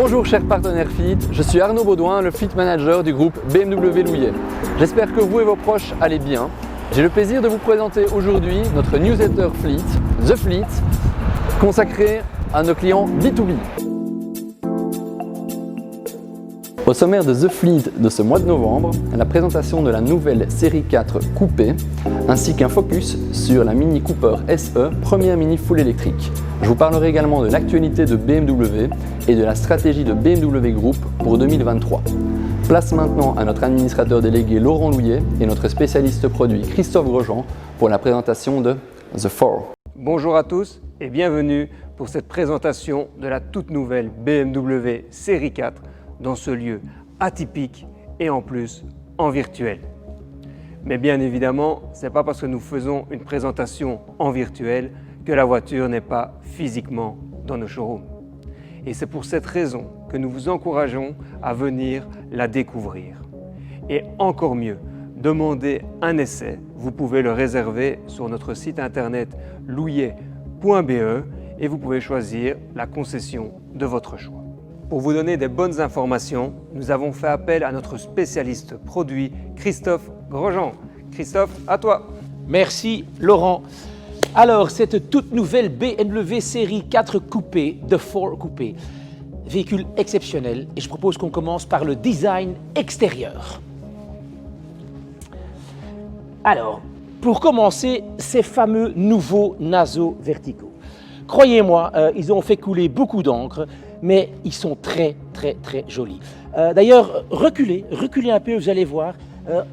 Bonjour chers partenaires Fleet, je suis Arnaud Baudouin, le Fleet Manager du groupe BMW Louillet. J'espère que vous et vos proches allez bien. J'ai le plaisir de vous présenter aujourd'hui notre newsletter Fleet, The Fleet, consacré à nos clients B2B. Au sommaire de The Fleet de ce mois de novembre, la présentation de la nouvelle série 4 coupé, ainsi qu'un focus sur la Mini Cooper SE, première mini full électrique. Je vous parlerai également de l'actualité de BMW et de la stratégie de BMW Group pour 2023. Place maintenant à notre administrateur délégué Laurent Louillet et notre spécialiste produit Christophe Grosjean pour la présentation de The Four. Bonjour à tous et bienvenue pour cette présentation de la toute nouvelle BMW Série 4 dans ce lieu atypique et en plus en virtuel. Mais bien évidemment, ce n'est pas parce que nous faisons une présentation en virtuel que la voiture n'est pas physiquement dans nos showrooms. Et c'est pour cette raison que nous vous encourageons à venir la découvrir. Et encore mieux, demandez un essai. Vous pouvez le réserver sur notre site internet louillet.be et vous pouvez choisir la concession de votre choix. Pour vous donner des bonnes informations, nous avons fait appel à notre spécialiste produit, Christophe Grosjean. Christophe, à toi. Merci Laurent. Alors, cette toute nouvelle BMW Série 4 Coupé, The Four Coupé, véhicule exceptionnel, et je propose qu'on commence par le design extérieur. Alors, pour commencer, ces fameux nouveaux naseaux verticaux. Croyez-moi, ils ont fait couler beaucoup d'encre, mais ils sont très jolis. D'ailleurs, reculez un peu, vous allez voir,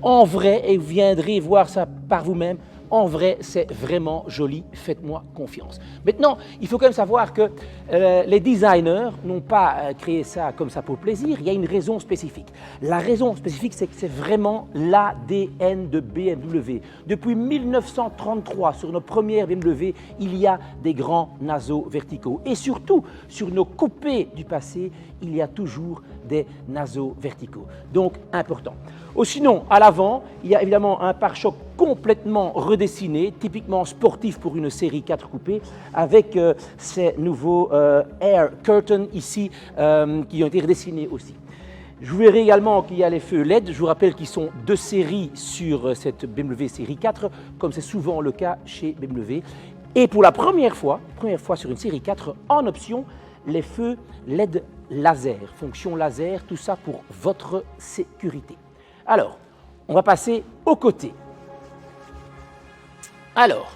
en vrai, et vous viendrez voir ça par vous-même. En vrai, c'est vraiment joli, faites-moi confiance. Maintenant, il faut quand même savoir que les designers n'ont pas créé ça comme ça pour plaisir, il y a une raison spécifique. La raison spécifique, c'est que c'est vraiment l'ADN de BMW. Depuis 1933, sur nos premières BMW, il y a des grands naseaux verticaux. Et surtout, sur nos coupés du passé, il y a toujours des naseaux verticaux. Donc, important. Sinon, à l'avant, il y a évidemment un pare-choc complètement redessiné, typiquement sportif pour une série 4 coupée, avec ces nouveaux Air Curtain ici, qui ont été redessinés aussi. Je vous verrai également qu'il y a les feux LED. Je vous rappelle qu'ils sont de série sur cette BMW série 4, comme c'est souvent le cas chez BMW. Et pour la première fois sur une série 4, en option, les feux LED laser, fonction laser, tout ça pour votre sécurité. Alors, on va passer aux côtés. Alors,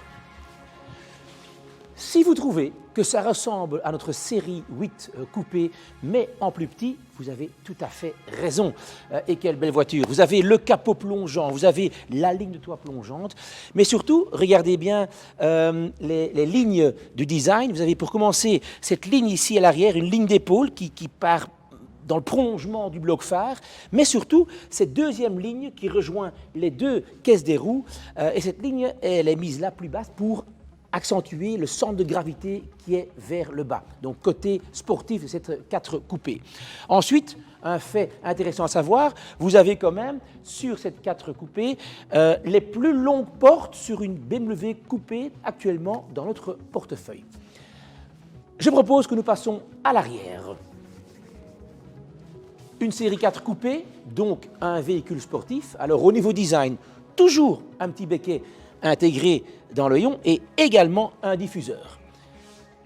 si vous trouvez que ça ressemble à notre série 8 coupé, mais en plus petit, vous avez tout à fait raison. Et quelle belle voiture! Vous avez le capot plongeant, vous avez la ligne de toit plongeante, mais surtout, regardez bien les lignes du design. Vous avez pour commencer cette ligne ici à l'arrière, une ligne d'épaule qui part dans le prolongement du bloc phare, mais surtout cette deuxième ligne qui rejoint les deux caisses des roues, et cette ligne, elle est mise là plus basse pour accentuer le centre de gravité qui est vers le bas. Donc côté sportif de cette 4 coupée. Ensuite, un fait intéressant à savoir, vous avez quand même sur cette 4 coupée les plus longues portes sur une BMW coupée actuellement dans notre portefeuille. Je propose que nous passons à l'arrière. Une série 4 coupée, donc un véhicule sportif. Alors au niveau design, toujours un petit becquet intégré dans le rayon et également un diffuseur.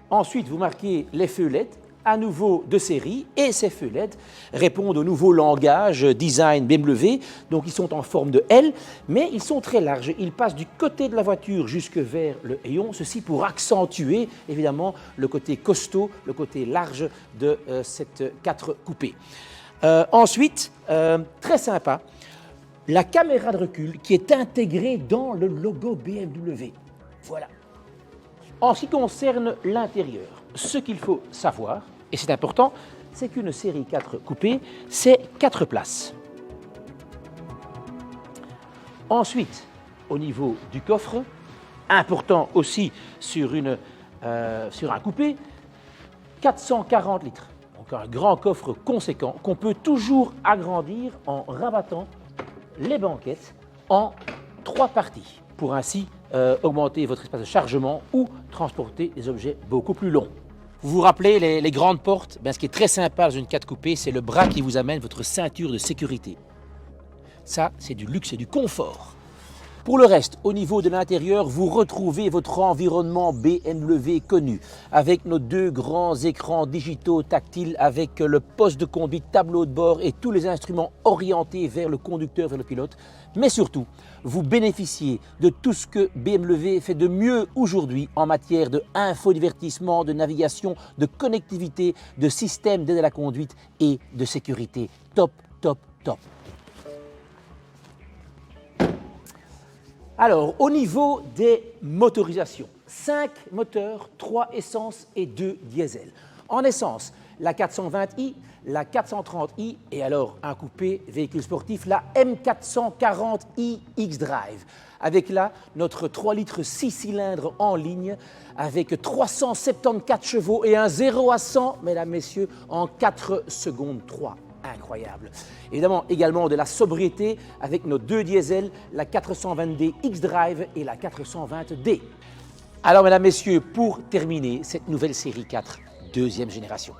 Ensuite, vous marquez les feux LED, à nouveau de série, et ces feux LED répondent au nouveau langage design BMW. Donc ils sont en forme de L, mais ils sont très larges. Ils passent du côté de la voiture jusque vers le rayon, ceci pour accentuer évidemment le côté costaud, le côté large de cette 4 coupée. Ensuite, très sympa, la caméra de recul qui est intégrée dans le logo BMW. Voilà. En ce qui concerne l'intérieur, ce qu'il faut savoir, et c'est important, c'est qu'une série 4 coupée, c'est 4 places. Ensuite, au niveau du coffre, important aussi sur un coupé, 440 litres. Donc un grand coffre conséquent qu'on peut toujours agrandir en rabattant les banquettes en 3 parties pour ainsi augmenter votre espace de chargement ou transporter des objets beaucoup plus longs. Vous vous rappelez les grandes portes? Ce qui est très sympa dans une 4 coupée, c'est le bras qui vous amène votre ceinture de sécurité. Ça, c'est du luxe et du confort. Pour le reste, au niveau de l'intérieur, vous retrouvez votre environnement BMW connu, avec nos 2 grands écrans digitaux tactiles, avec le poste de conduite, tableau de bord et tous les instruments orientés vers le conducteur, vers le pilote. Mais surtout, vous bénéficiez de tout ce que BMW fait de mieux aujourd'hui en matière de infodivertissement, de navigation, de connectivité, de système d'aide à la conduite et de sécurité. Top, top, top. Alors, au niveau des motorisations, 5 moteurs, 3 essence et 2 diesel. En essence, la 420i, la 430i et alors un coupé véhicule sportif, la M440i X-Drive. Avec là, notre 3 litres 6 cylindres en ligne avec 374 chevaux et un 0 à 100, mesdames, messieurs, en 4 secondes 3. Incroyable. Évidemment, également de la sobriété avec nos 2 diesels, la 420D X-Drive et la 420D. Alors, mesdames, messieurs, pour terminer cette nouvelle série 4, deuxième génération,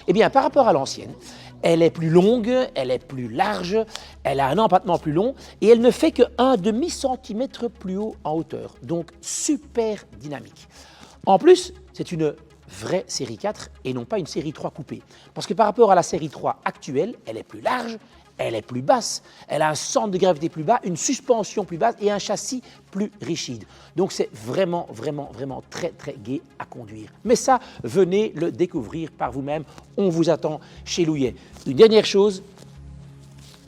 eh bien, par rapport à l'ancienne, elle est plus longue, elle est plus large, elle a un empattement plus long et elle ne fait que 1,5 cm plus haut en hauteur. Donc, super dynamique. En plus, c'est une vraie série 4 et non pas une série 3 coupée. Parce que par rapport à la série 3 actuelle, elle est plus large, elle est plus basse, elle a un centre de gravité plus bas, une suspension plus basse et un châssis plus rigide. Donc c'est vraiment, vraiment, vraiment très, très gai à conduire. Mais ça, venez le découvrir par vous-même. On vous attend chez Louillet. Une dernière chose,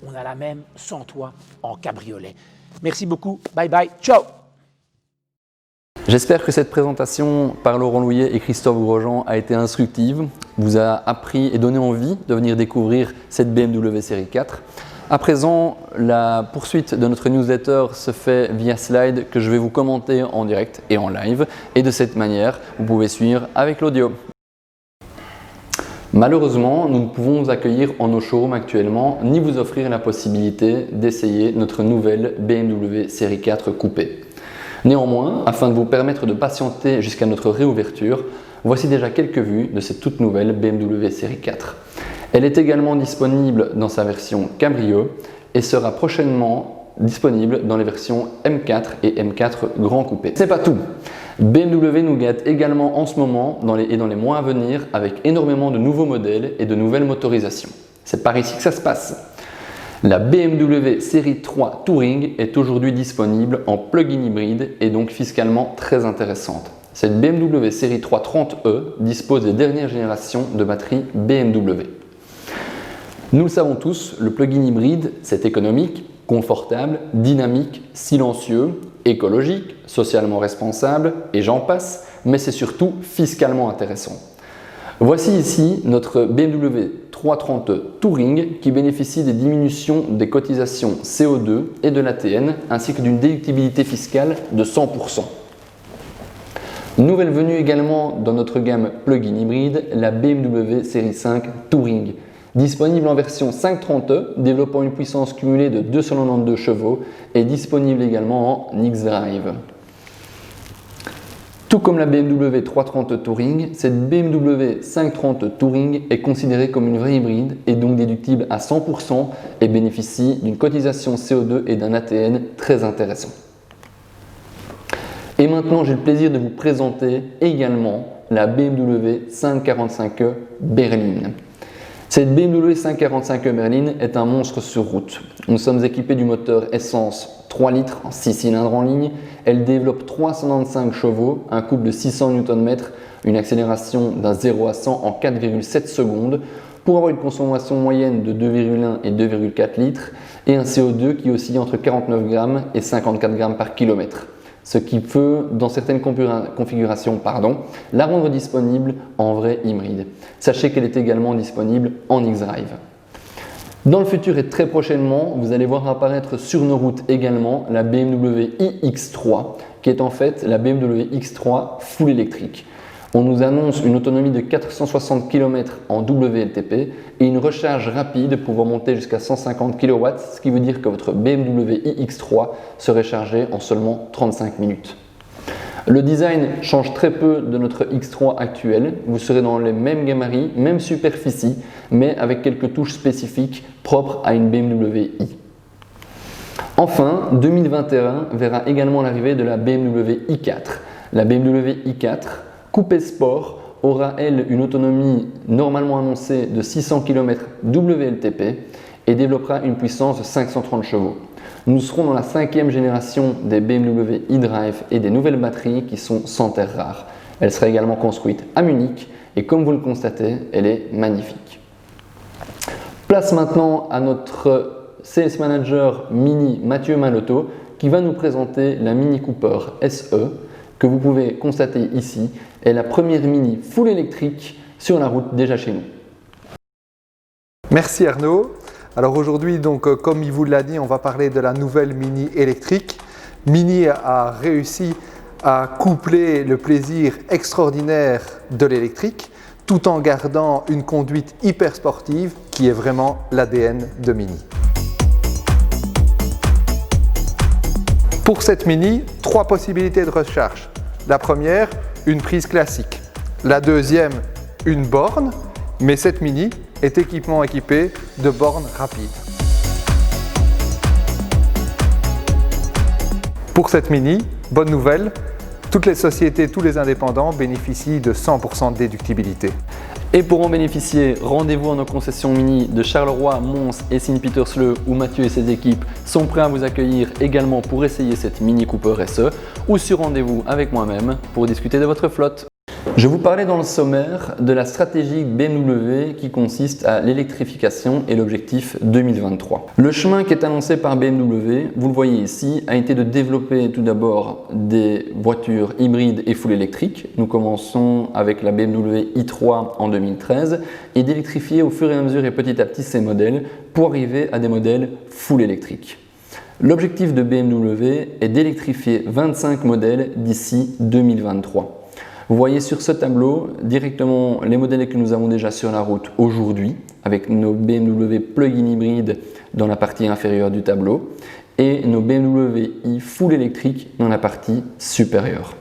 on a la même sans toit en cabriolet. Merci beaucoup. Bye bye. Ciao. J'espère que cette présentation par Laurent Louillet et Christophe Grosjean a été instructive, vous a appris et donné envie de venir découvrir cette BMW série 4. À présent, la poursuite de notre newsletter se fait via slide que je vais vous commenter en direct et en live. Et de cette manière, vous pouvez suivre avec l'audio. Malheureusement, nous ne pouvons vous accueillir en nos showrooms actuellement, ni vous offrir la possibilité d'essayer notre nouvelle BMW série 4 coupée. Néanmoins, afin de vous permettre de patienter jusqu'à notre réouverture, voici déjà quelques vues de cette toute nouvelle BMW série 4. Elle est également disponible dans sa version Cabrio et sera prochainement disponible dans les versions M4 et M4 Grand Coupé. C'est pas tout! BMW nous gâte également en ce moment et dans les mois à venir avec énormément de nouveaux modèles et de nouvelles motorisations. C'est par ici que ça se passe. La BMW série 3 Touring est aujourd'hui disponible en plug-in hybride et donc fiscalement très intéressante. Cette BMW série 3 30e dispose des dernières générations de batteries BMW. Nous le savons tous, le plug-in hybride, c'est économique, confortable, dynamique, silencieux, écologique, socialement responsable et j'en passe, mais c'est surtout fiscalement intéressant. Voici ici notre BMW 330 Touring qui bénéficie des diminutions des cotisations CO2 et de l'ATN ainsi que d'une déductibilité fiscale de 100%. Nouvelle venue également dans notre gamme plug-in hybride, la BMW série 5 Touring. Disponible en version 530e, développant une puissance cumulée de 292 chevaux et disponible également en X-Drive. Tout comme la BMW 330 Touring, cette BMW 530 Touring est considérée comme une vraie hybride et donc déductible à 100% et bénéficie d'une cotisation CO2 et d'un ATN très intéressant. Et maintenant, j'ai le plaisir de vous présenter également la BMW 545e Berline. Cette BMW 545e Berline est un monstre sur route. Nous sommes équipés du moteur essence 3 litres en 6 cylindres en ligne. Elle développe 395 chevaux, un couple de 600 Nm, une accélération d'un 0 à 100 en 4,7 secondes pour avoir une consommation moyenne de 2,1 et 2,4 litres et un CO2 qui oscille entre 49 grammes et 54 grammes par kilomètre. Ce qui peut, dans certaines configurations, la rendre disponible en vrai hybride. Sachez qu'elle est également disponible en X-Drive. Dans le futur et très prochainement, vous allez voir apparaître sur nos routes également la BMW iX3, qui est en fait la BMW X3 full électrique. On nous annonce une autonomie de 460 km en WLTP et une recharge rapide pouvant monter jusqu'à 150 kW, ce qui veut dire que votre BMW iX3 serait chargé en seulement 35 minutes. Le design change très peu de notre X3 actuel. Vous serez dans les mêmes gabarits, même superficie, mais avec quelques touches spécifiques propres à une BMW i. Enfin, 2021 verra également l'arrivée de la BMW i4. La BMW i4 coupé sport aura elle une autonomie normalement annoncée de 600 km WLTP et développera une puissance de 530 chevaux. Nous serons dans la 5e génération des BMW iDrive et des nouvelles batteries qui sont sans terre rare. Elle sera également construite à Munich et comme vous le constatez, elle est magnifique. Place maintenant à notre Sales Manager Mini Mathieu Malotto qui va nous présenter la Mini Cooper SE que vous pouvez constater ici est la première Mini full électrique sur la route déjà chez nous. Merci Arnaud. Alors aujourd'hui, comme il vous l'a dit, on va parler de la nouvelle Mini électrique. Mini a réussi à coupler le plaisir extraordinaire de l'électrique tout en gardant une conduite hyper sportive qui est vraiment l'ADN de Mini. Pour cette Mini, 3 possibilités de recharge. La première, une prise classique. La deuxième, une borne, mais cette Mini est équipée de bornes rapides. Pour cette Mini, bonne nouvelle, toutes les sociétés, tous les indépendants bénéficient de 100% de déductibilité. Et pour en bénéficier, rendez-vous à nos concessions Mini de Charleroi, Mons et Sint-Pietersloo où Mathieu et ses équipes sont prêts à vous accueillir également pour essayer cette Mini Cooper SE ou sur rendez-vous avec moi-même pour discuter de votre flotte. Je vous parlais dans le sommaire de la stratégie BMW qui consiste à l'électrification et l'objectif 2023. Le chemin qui est annoncé par BMW, vous le voyez ici, a été de développer tout d'abord des voitures hybrides et full électriques. Nous commençons avec la BMW i3 en 2013 et d'électrifier au fur et à mesure et petit à petit ces modèles pour arriver à des modèles full électriques. L'objectif de BMW est d'électrifier 25 modèles d'ici 2023. Vous voyez sur ce tableau directement les modèles que nous avons déjà sur la route aujourd'hui avec nos BMW plug-in hybrides dans la partie inférieure du tableau et nos BMW i full électrique dans la partie supérieure.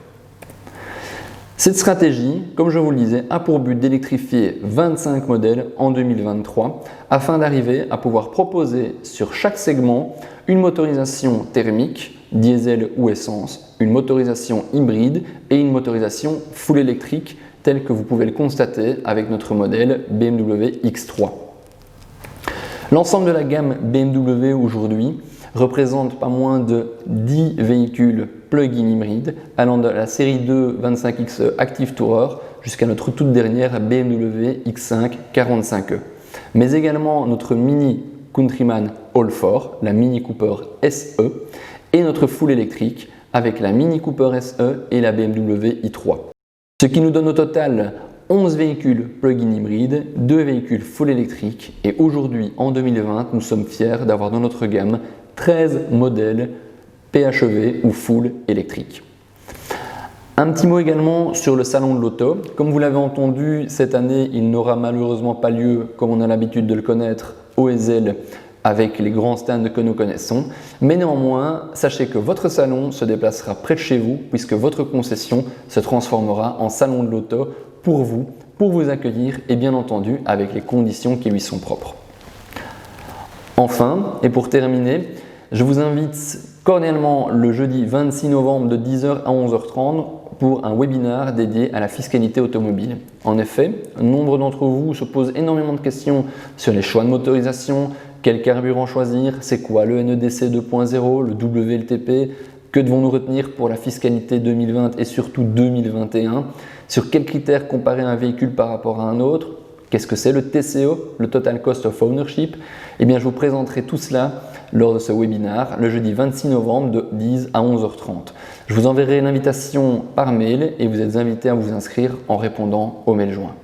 Cette stratégie, comme je vous le disais, a pour but d'électrifier 25 modèles en 2023 afin d'arriver à pouvoir proposer sur chaque segment une motorisation thermique, diesel ou essence, une motorisation hybride et une motorisation full électrique telle que vous pouvez le constater avec notre modèle BMW X3. L'ensemble de la gamme BMW aujourd'hui représente pas moins de 10 véhicules plug-in hybrides allant de la série 2 25Xe Active Tourer jusqu'à notre toute dernière BMW X5 45e. Mais également notre Mini Countryman All4, la Mini Cooper SE et notre full électrique avec la Mini Cooper SE et la BMW i3. Ce qui nous donne au total 11 véhicules plug-in hybrides, 2 véhicules full électriques et aujourd'hui en 2020 nous sommes fiers d'avoir dans notre gamme 13 modèles PHEV ou full électrique. Un petit mot également sur le salon de l'auto. Comme vous l'avez entendu, cette année il n'aura malheureusement pas lieu comme on a l'habitude de le connaître au Ezel avec les grands stands que nous connaissons. Mais néanmoins, sachez que votre salon se déplacera près de chez vous puisque votre concession se transformera en salon de l'auto pour vous accueillir et bien entendu avec les conditions qui lui sont propres. Enfin, et pour terminer, je vous invite cordialement le jeudi 26 novembre de 10h à 11h30 pour un webinaire dédié à la fiscalité automobile. En effet, nombre d'entre vous se posent énormément de questions sur les choix de motorisation, quel carburant choisir, c'est quoi le NEDC 2.0, le WLTP, que devons-nous retenir pour la fiscalité 2020 et surtout 2021, sur quels critères comparer un véhicule par rapport à un autre, qu'est-ce que c'est le TCO, le Total Cost of Ownership. Eh bien, je vous présenterai tout cela lors de ce webinaire le jeudi 26 novembre de 10 à 11h30. Je vous enverrai l'invitation par mail et vous êtes invités à vous inscrire en répondant au mail joint.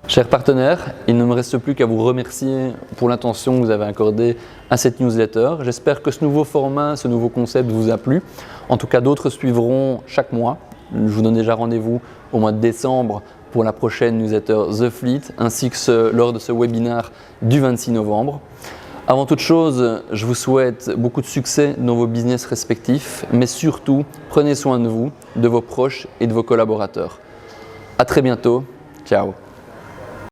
Chers partenaires, il ne me reste plus qu'à vous remercier pour l'attention que vous avez accordée à cette newsletter. J'espère que ce nouveau format, ce nouveau concept vous a plu. En tout cas, d'autres suivront chaque mois. Je vous donne déjà rendez-vous au mois de décembre pour la prochaine newsletter The Fleet, ainsi que lors de ce webinaire du 26 novembre. Avant toute chose, je vous souhaite beaucoup de succès dans vos business respectifs, mais surtout, prenez soin de vous, de vos proches et de vos collaborateurs. À très bientôt. Ciao.